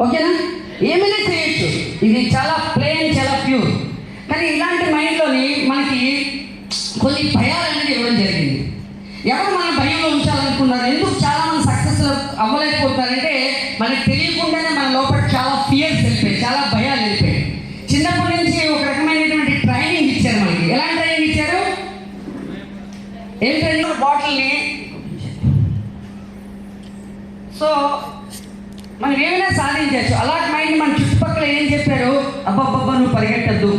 ఓకేనా? ఏమైనా చేయొచ్చు. ఇది చాలా ప్లెయిన్, చాలా ప్యూర్. కానీ ఇలాంటి మైండ్లోని మనకి కొన్ని భయాలు అనేది ఇవ్వడం జరిగింది. ఎవరు మన భయంలో ఉంచాలనుకున్నారు? ఎందుకు చాలామంది సక్సెస్ అవ్వలేకపోతారంటే మనకి తెలియకుండానే మన లోపల చాలా ఫియర్స్ వెళ్ళిపోయాయి, చాలా భయాలు వెళ్ళిపోయాయి. చిన్నప్పటి నుంచి ఒక రకమైనటువంటి ట్రైనింగ్ ఇచ్చారు మనకి. ఎలాంటి ట్రైనింగ్ ఇచ్చారు? ఏం ట్రైనింగ్? బాటిల్ని. సో మనం ఏమైనా సాధించవచ్చు. అలాంటి మైండ్ మన చుట్టుపక్కల ఏం చెప్పారు? అబ్బబ్బబ్బా నువ్వు పరిగెట్టద్దు,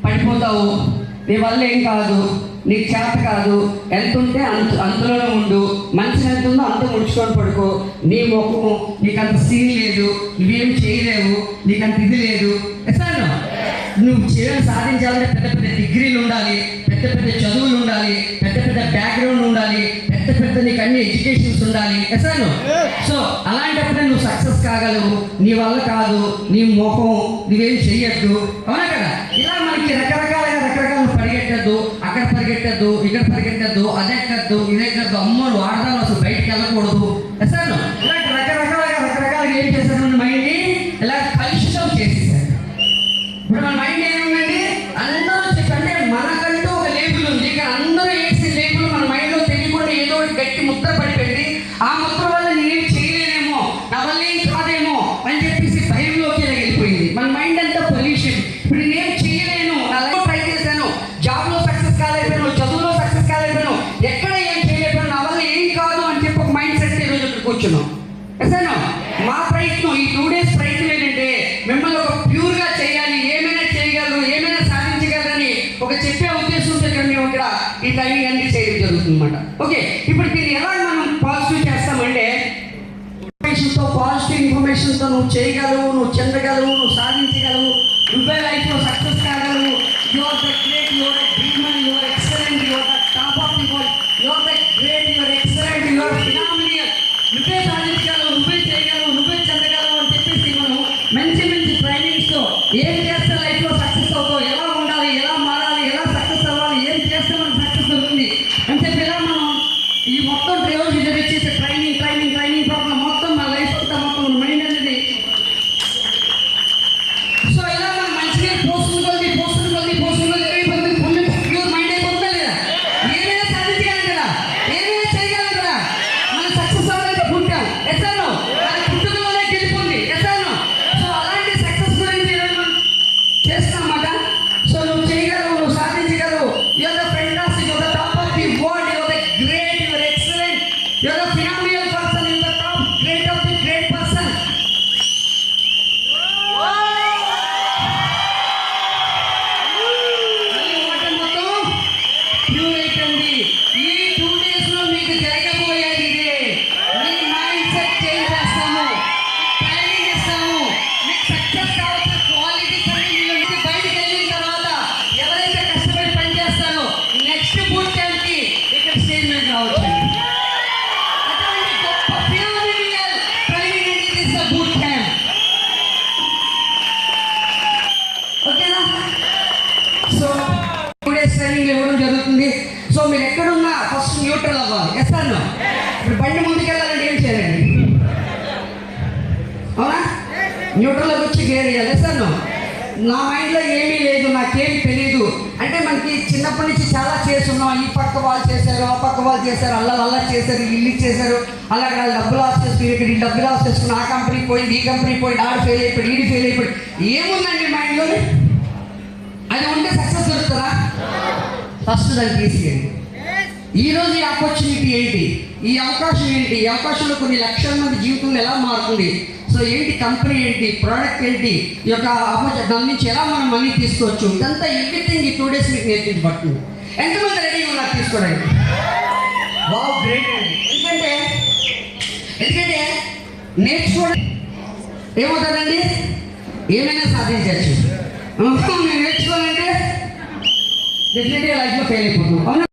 పడిపోతావు, నీ వల్ల ఏం కాదు, నీకు చేత కాదు, ఎంత ఉంటే అంతలోనే ఉండు, మనిషి ఎంత ఉందో అంత ముడుచుకొని పడుకో, నీ ముఖము నీకు అంత సీన్ లేదు, నువ్వేం చేయలేవు, నీకు అంత ఇది లేదు. ఎసాను నువ్వు సాధించాలంటే పెద్ద పెద్ద డిగ్రీలు ఉండాలి, పెద్ద పెద్ద చదువులు ఉండాలి, పెద్ద పెద్ద బ్యాక్గ్రౌండ్ ఉండాలి, పెద్ద పెద్ద నీకు అన్ని ఎడ్యుకేషన్స్ ఉండాలి. ఎసాను సో అలాంటప్పుడే నువ్వు సక్సెస్ కాగలవు. నీ వల్ల కాదు, నీ ముఖం నువ్వేం చెయ్యొద్దు. అవునా కదా? ఇలా మనకి రకరకాలుగా పరిగెట్టద్దు, అక్కడ పరిగెట్టద్దు, ఇక్కడ పరిగెట్టద్దు, అదెక్కద్దు, ఇదెక్కద్దు, అమ్మోడు ఆడదాలు అసలు బయటికి వెళ్ళకూడదు. ఎసాను ఇలాంటి రకరకాలుగా ఏం చేశారు? మైండ్ని ఇలా కలుషితం చేసేసారు. ఇప్పుడు మన మైండ్ ఏముందండి? అందరూ అంటే మనకంటూ ఒక లేబుల్ ఉంది. కానీ అందరూ వేసే లేబుల్ మన మైండ్లో తెలియకుండా ఏదో గట్టి ముద్ర పడిపోయింది. ఆ ముద్ర వల్ల నేనేం చేయలేనేమో, నా వల్ల ఏం కాదేమో అని చెప్పేసి భయంలోకి వెళ్ళిపోయింది. మన మైండ్ అంతా పొల్యూషన్. ఇప్పుడు నేనేం చేయలేను, నా లైఫ్ ట్రై చేశాను, జాబ్లో సక్సెస్ కాలేకపోయాను, చదువులో సక్సెస్ కాలేకపోయాను, ఎక్కడ ఏం చేయలేకపోయాను, నా వల్ల ఏం కాదు అని చెప్పి ఒక మైండ్ సెట్ ఈరోజు ఇక్కడ కూర్చున్నాం. ఎసాను మా ప్రయత్నం, ఈ 2 days ప్రయత్నం ఏంటంటే మిమ్మల్ని ఒక ప్యూర్గా చేయాలి, ఏమైనా చేయగలరు, ఏమైనా సాధించగలరని ఒక చెప్పే ఉద్దేశంతో ఇక్కడ మేము ఇక్కడ ఈ ట్రైనింగ్ అన్ని చేయడం జరుగుతుంది అన్నమాట. ఓకే, ఇప్పుడు దీన్ని ఎలా మనం పాజిటివ్ చేస్తామంటే ఇన్ఫర్మేషన్తో, పాజిటివ్ ఇన్ఫర్మేషన్తో నువ్వు చేయగలవు, నువ్వు చెందగలవు, నువ్వు సాధించగలవు, నువ్వే లైఫ్లో సక్సెస్ కాగలవు. You are the great, you are the dreamer, you are excellent, you are the top of the world, you are the great, you are excellent, you are phenomenal, నువ్వే సాధించగలవు, నువ్వే చేయగలవు, నువ్వే చెందగలవు అని చెప్పేసి మనం మంచి మంచి ట్రైనింగ్స్తో ఏం చేస్తే లైఫ్లో సక్సెస్ అవుతావు, ఎలా ఉండాలి, ఎలా మారాలి, ఎలా సక్సెస్ అవ్వాలి, ఏం చేస్తే మనకు సక్సెస్ అవుతుంది అని చెప్పి ఇలా మనం ఈ మొత్తం రోజు చేసే ట్రైనింగ్ ప్రాబ్లం మొత్తం మన లైఫ్ అంతా మొత్తం మైండ్ అనేది. సో ఇలా మనం మంచిగా పోస్తుంది ప్యూర్ మైండ్ అయిపోతుందా లేదా? ఏమైనా సాధించగలం కదా, ఏమైనా చేయగలం కదా. మనం సక్సెస్ అవ్వాలంటే పుట్టాం. ఎసాను అది పుట్టుకలోనే గెలుపుంది. ఎసాను సో అలాంటి సక్సెస్ గురించి మనం చేస్తాం అన్నమాట. సో నువ్వు చేయగలవు, నువ్వు సాధించగలవు. Your the fantastic, your the top of the world, your the great, your excellent, your the phenomenal person, your the top great of the great person. ఈ 2 days లో మీకు జరగబోయేది ఇదే. మీ మైండ్ సెట్ చేంజ్ చేస్తాము, ట్రైనింగ్ ఇస్తాము, మీకు success కావాల్సిన క్వాలిటీస్ అన్ని మీ నుంచి బయటకు వెళ్ళిన తర్వాత ఎవరైతే కష్టపడి పని చేస్తారో నెక్స్ట్ బూట్ క్యాంప్కి ఇక్కడ స్టేజ్ మీద రావచ్చు. అటువంటి గొప్ప ఫినామినల్ ట్రైనింగ్ అనేది ఇస్ ద బూట్ క్యాంప్. ఓకేనా? సో 2 days ట్రైనింగ్ ఇవ్వడం జరుగుతుంది. సో మీరు ఎక్కడున్నా ఫస్ట్ న్యూట్రల్ అవ్వాలి. ఎస్తాను ఇప్పుడు బండి ముందుకెళ్ళాలంటే ఏం చేయాలండి? అవునా? న్యూట్రల్లోకి వచ్చి గేర్ వేయాలి. ఎస్తాను నా మైండ్లో ఏమీ లేదు, నాకేమీ తెలియదు అంటే మనకి చిన్నప్పటి నుంచి చాలా చేస్తున్నాం. ఈ పక్క వాళ్ళు చేశారు, ఆ పక్క వాళ్ళు చేశారు, అల్లా చేశారు, ఇల్లు చేశారు, అలాగే వాళ్ళు డబ్బులు ఆఫ్ చేసుకుని ఇక్కడ ఈ డబ్బులు ఆఫ్ చేసుకుని ఆ కంపెనీ పోయింది, ఈ కంపెనీ పోయింది, ఆడు ఫెయిల్ అయిపోయి, ఈడు ఫెయిల్ అయిపోయి, ఏముందండి మైండ్లో? అది ఉంటే సక్సెస్ దొరుకుతుందా? ఫస్ట్ దాన్ని తీసేయండి. ఈరోజు ఈ ఆపర్చునిటీ ఏంటి, ఈ అవకాశం ఏంటి, ఈ అవకాశంలో కొన్ని లక్షల మంది జీవితంలో ఎలా మారుతుంది, సో ఏంటి కంపెనీ ఏంటి, ప్రోడక్ట్ ఏంటి, ఈ యొక్క దాని నుంచి ఎలా మనం మనీ తీసుకోవచ్చు, ఇదంతా ఎవ్రీథింగ్ ఈ 2 days మీకు నేర్పించబడుతుంది. ఎంతమంది రెడీ ఉన్నారు తీసుకోవడానికి? వావ్, గ్రేట్ అండి. ఎందుకంటే నేర్చుకోవడం ఏమవుతుందండి, ఏమైనా సాధించవచ్చు. నేను నేర్చుకోవాలంటే డెఫినెట్గా లైఫ్లో ఫెయిల్ అయిపోతున్నాం. అవునా?